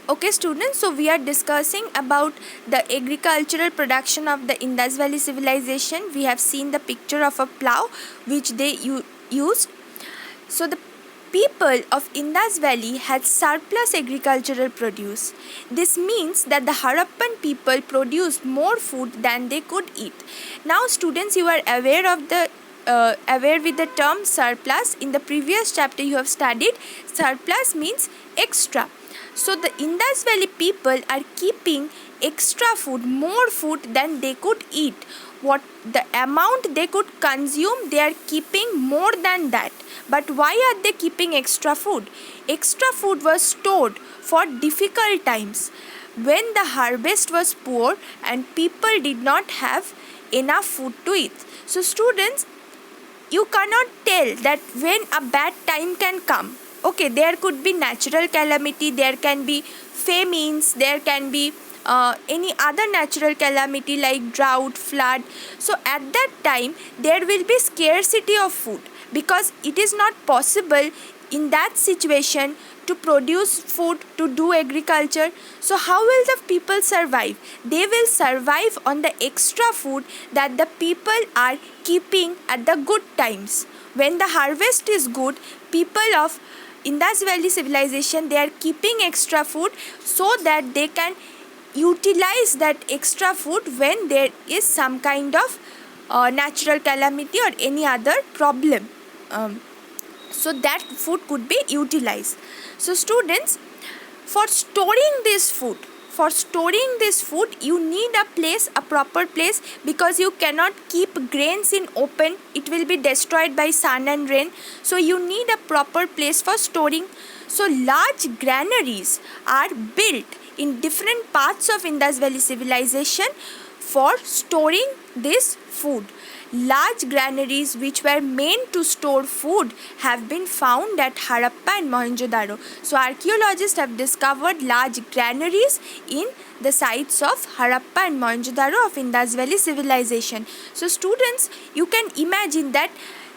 Okay students, so we are discussing about the agricultural production of the Indus Valley civilization. We have seen the picture of a plow which they used. So the people of Indus Valley had surplus agricultural produce. This means that the Harappan people produced more food than they could eat. Now students, you are aware of the aware with the term surplus. In the previous chapter you have studied surplus means extra. So the Indus Valley people are keeping extra food, more food than they could eat. What the amount they could consume, they are keeping more than that. But why are they keeping extra food? Extra food was stored for difficult times when the harvest was poor and people did not have enough food to eat. So students, you cannot tell that when a bad time can come. Okay, there could be natural calamity, there can be famines, there can be any other natural calamity like drought, flood. So at that time there will be scarcity of food because it is not possible in that situation to produce food, to do agriculture. So how will the people survive? They will survive on the extra food that the people are keeping at the good times. When the harvest is good, people of Indus Valley civilization, they are keeping extra food so that they can utilize that extra food when there is some kind of natural calamity or any other problem. So that food could be utilized. So students, for storing this food, you need a place, a proper place, because you cannot keep grains in open. It will be destroyed by sun and rain. So you need a proper place for storing. So large granaries are built in different parts of Indus Valley civilization for storing this food. Large granaries which were meant to store food have been found at Harappa and Mohenjo-daro. So archaeologists have discovered large granaries in the sites of Harappa and Mohenjo-daro of Indus Valley civilization. So students, you can imagine that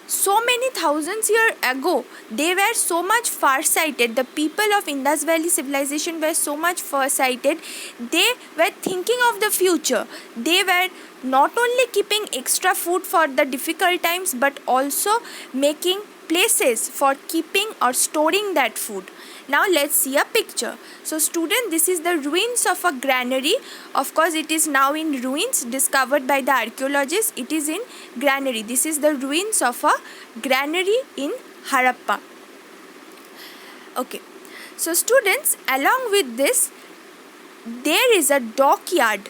so many thousands years ago, they were so much far-sighted. The people of Indus Valley civilization were so much far-sighted. They were thinking of the future. They were not only keeping extra food for the difficult times, but also making places for keeping or storing that food. Now let's see a picture. So student, this is the ruins of a granary. Of course, it is now in ruins, discovered by the archaeologists. It is in granary. This is the ruins of a granary in Harappa. Okay. So students, along with this, there is a dockyard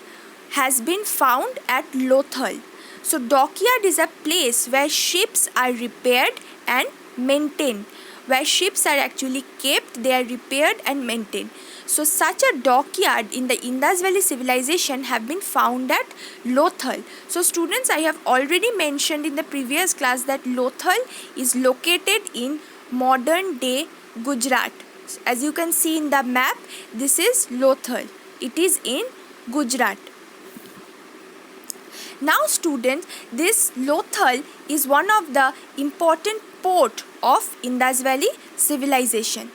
has been found at Lothal. So dockyard is a place where ships are repaired and maintained. Where ships are actually kept, they are repaired and maintained. So such a dockyard in the Indus Valley civilization have been found at Lothal. So students, I have already mentioned in the previous class that Lothal is located in modern day Gujarat. As you can see in the map, this is Lothal. It is in Gujarat. Now students, this Lothal is one of the important port of Indus Valley civilization.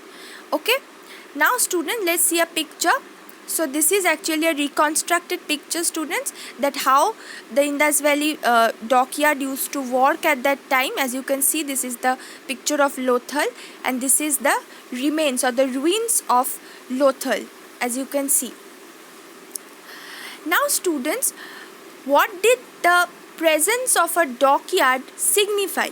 Okay. Now students, let's see a picture. So this is actually a reconstructed picture, students, that how the Indus Valley dockyard used to work at that time. As you can see, this is the picture of Lothal and this is the remains or the ruins of Lothal, as you can see. Now students, what did the presence of a dockyard signify?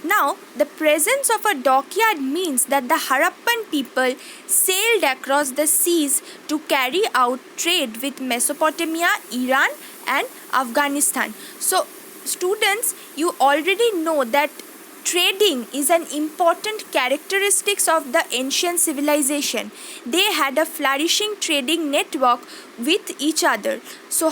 Now, the presence of a dockyard means that the Harappan people sailed across the seas to carry out trade with Mesopotamia, Iran and Afghanistan. So, students, you already know that trading is an important characteristics of the ancient civilization. They had a flourishing trading network with each other. So,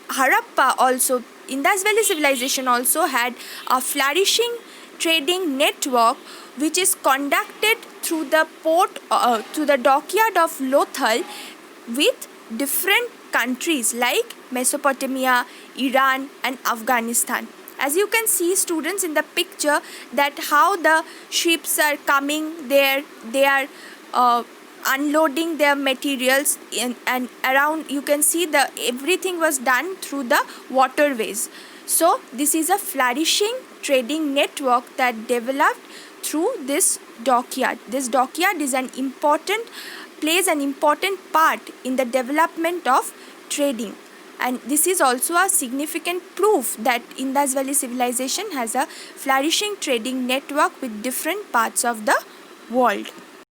Harappa also, Indus Valley civilization also had a flourishing trading network which is conducted through the port, to the dockyard of Lothal with different countries like Mesopotamia, Iran and Afghanistan. As you can see, students, in the picture, that how the ships are coming there, they are unloading their materials and around you can see the everything was done through the waterways. So this is a flourishing trading network that developed through this dockyard. This dockyard is plays an important part in the development of trading, and this is also a significant proof that Indus Valley civilization has a flourishing trading network with different parts of the world.